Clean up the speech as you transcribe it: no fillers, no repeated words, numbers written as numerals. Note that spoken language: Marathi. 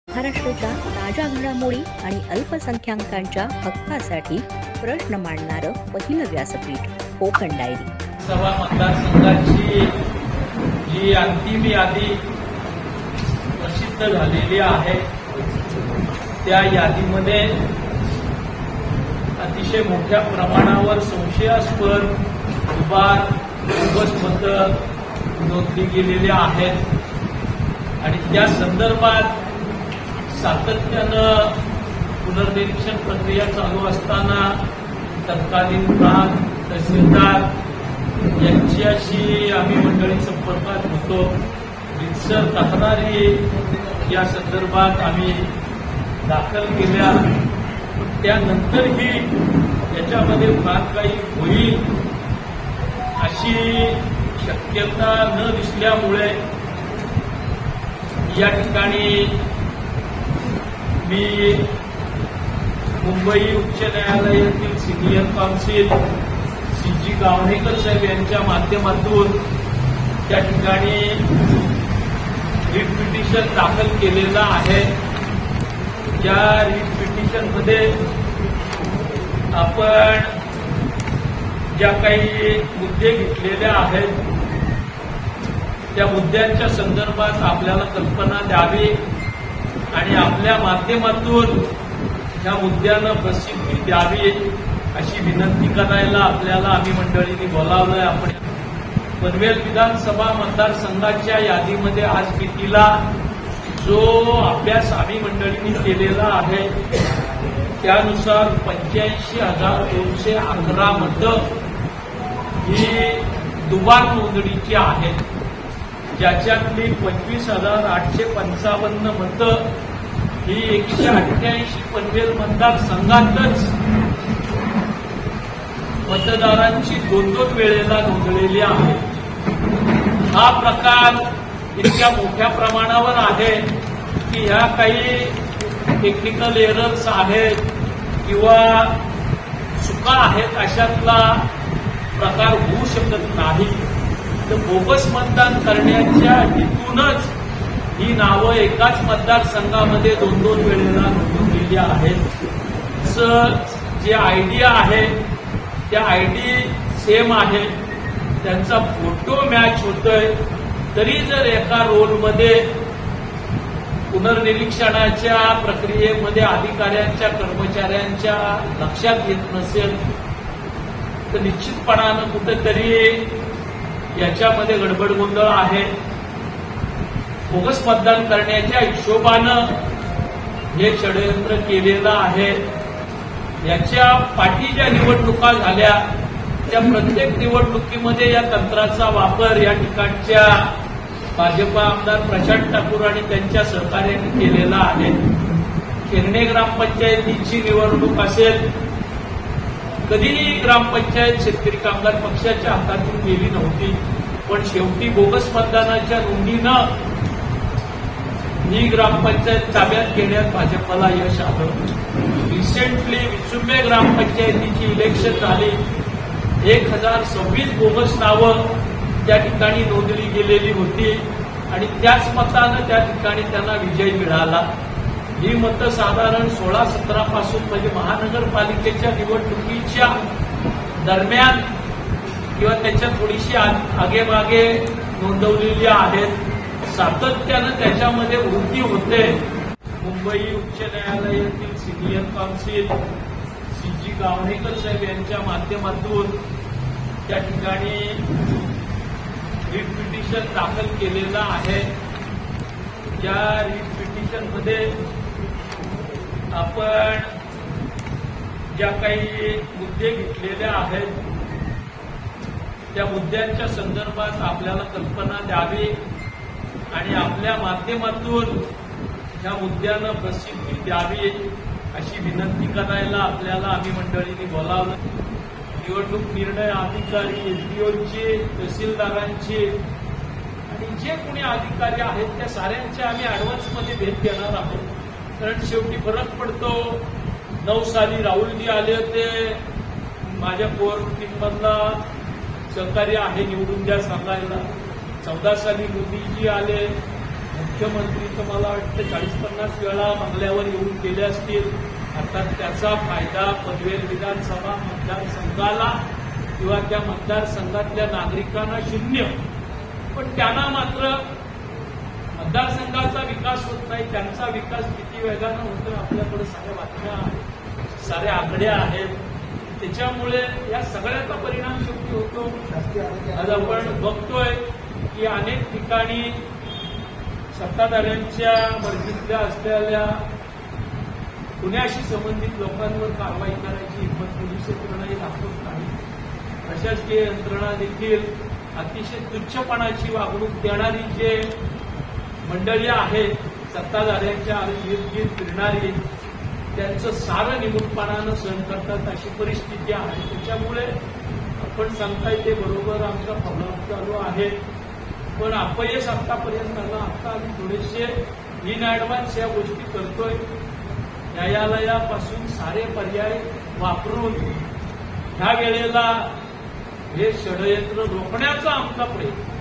महाराष्ट्राच्या ताज्या घडामोडी आणि अल्पसंख्याकांच्या हक्कासाठी प्रश्न मांडणारं पहिलं व्यासपीठ कोकण डायरी। सभा मतदारसंघाची जी अंतिम यादी प्रसिद्ध झालेली आहे त्या यादीमध्ये अतिशय मोठ्या प्रमाणावर संशयास्पद दुबार बोगस मतं नोंदली गेलेली आहेत आणि त्या संदर्भात सातत्यानं पुनर्निरीक्षण प्रक्रिया चालू असताना तत्कालीन प्रांत तहसीलदार यांच्याशी आम्ही मंडळी संपर्कात होतो। रितसर तक्रारी या संदर्भात आम्ही दाखल केल्या, त्यानंतरही याच्यामध्ये फार काही होईल अशी शक्यता न दिसल्यामुळे या ठिकाणी मी मुंबई उच्च न्यायालयातील सिनियर काउन्सिल CG गावणेकर साहेब यांच्या माध्यमातून त्या ठिकाणी रिट पिटिशन दाखल केलेलं आहे। या रिट पिटिशनमध्ये आपण ज्या काही मुद्दे घेतलेले आहेत त्या मुद्द्यांच्या संदर्भात आपल्याला कल्पना द्यावी आणि आपल्या माध्यमातून या मुद्द्यांना प्रसिद्धी द्यावी अशी विनंती करायला आपल्याला आम्ही मंडळींनी बोलावलंय। आपण पनवेल विधानसभा मतदारसंघाच्या यादीमध्ये आज कितीला जो अभ्यास आम्ही मंडळींनी केलेला आहे त्यानुसार 85,211 मतं ही दुबार नोंदणीची आहेत, ज्याच्यातली 25,855 मतं ही 188 पनवेल मतदारसंघातच मतदारांची दोन वेळेला नोंदलेली आहे। हा प्रकार इतक्या मोठ्या प्रमाणावर आहे की ह्या काही टेक्निकल एरर्स आहेत किंवा चुका आहेत अशातला प्रकार होऊ शकत नाही। तर बोगस मतदान करण्याच्या हेतूनच ही नावं एकाच मतदारसंघामध्ये दोन वेळेला नोंदवलेली आहेत। जे आयडी आहे त्या आयडी सेम आहे, त्यांचा फोटो मॅच होतोय, तरी जर एका रोलमध्ये पुनर्निरीक्षणाच्या प्रक्रियेमध्ये अधिकाऱ्यांच्या कर्मचाऱ्यांच्या लक्षात येत नसेल तर निश्चितपणानं कुठेतरी याच्यामध्ये गडबड गोंधळ आहे। बोगस मतदान करण्याच्या हिशोबानं हे षडयंत्र केलेलं आहे। याच्या पाठी ज्या निवडणुका झाल्या त्या प्रत्येक निवडणुकीमध्ये या तंत्राचा वापर या ठिकाणच्या भाजपा आमदार प्रशांत ठाकूर आणि त्यांच्या सहकार्याने केलेला आहे। खेरणे ग्रामपंचायतीची निवडणूक असेल, कधीही ग्रामपंचायत शेतकरी कामगार पक्षाच्या हातातून गेली नव्हती, पण शेवटी बोगस मतदानाच्या नोंदीनं ही ग्रामपंचायत ताब्यात घेण्यात भाजपला यश आलं। रिसेंटली विचुंबे ग्रामपंचायतीची इलेक्शन झाली, 1026 बोगस नावं त्या ठिकाणी नोंदली गेलेली होती आणि त्याच मतानं त्या ठिकाणी त्यांना विजय मिळाला। ही मतं साधारण 16-17 पासून म्हणजे महानगरपालिकेच्या निवडणुकीच्या दरम्यान किंवा त्याच्या थोडीशी आगेमागे नोंदवलेली आहेत। सातत्यानं त्याच्यामध्ये वृद्धी होते। मुंबई उच्च न्यायालयातील सिनियर काउन्सिल CG गावणेकर साहेब यांच्या माध्यमातून त्या ठिकाणी रिट पिटिशन दाखल केलेलं आहे। या रिट पिटिशनमध्ये आपण ज्या काही मुद्दे घेतलेले आहेत त्या मुद्द्यांच्या संदर्भात आपल्याला कल्पना द्यावी आणि आपल्या माध्यमातून या मुद्द्यांना प्रसिद्धी द्यावी अशी विनंती करायला आपल्याला आम्ही मंडळींनी बोलावलं। निवडणूक निर्णय अधिकारी, LPOचे, तहसीलदारांचे आणि जे कोणी अधिकारी आहेत त्या साऱ्यांचे आम्ही ऍडव्हान्समध्ये भेट घेणार आहोत, कारण शेवटी फरक पडतो। 9 साली राहुलजी आले होते, माझ्या कोर टीममधला सहकार्य आहे निवडून द्या सांगायला। 14 साली मोदीजी आले, मुख्यमंत्री तर मला वाटतं 40-50 वेळा बंगल्यावर येऊन गेले असतील. अर्थात त्याचा फायदा पनवेल विधानसभा मतदारसंघाला किंवा त्या मतदारसंघातल्या नागरिकांना शून्य. पण त्यांना मात्र मतदारसंघाचा विकास होत नाही. त्यांचा विकास किती वेगानं होतोय आपल्याकडे साऱ्या बातम्या आहेत, सारे आकडे आहेत. त्याच्यामुळे या सगळ्याचा परिणाम शेवटी होतो. आज आपण बघतोय की अनेक ठिकाणी सत्ताधाऱ्यांच्या मर्जीतल्या असलेल्या गुन्ह्याशी संबंधित लोकांवर कारवाई करायची हिंमत पोलीस यंत्रणाही दाखवत नाही. प्रशासकीय यंत्रणा देखील अतिशय तुच्छपणाची वागणूक देणारी जे मंडळी आहेत, सत्ताधाऱ्यांच्या इर्द फिरणारी, त्यांचं सारं निमूटपणानं सहन करतात अशी परिस्थिती आहे. त्याच्यामुळे आपण सांगताय ते बरोबर आमचा प्रभाव चालू आहे. पण अपयश आतापर्यंत आलं. आता आम्ही थोडेसे इन ऍडव्हान्स या गोष्टी करतोय. न्यायालयापासून सारे पर्याय वापरून ह्या वेळेला हे षडयंत्र रोखण्याचा आमचा प्रयत्न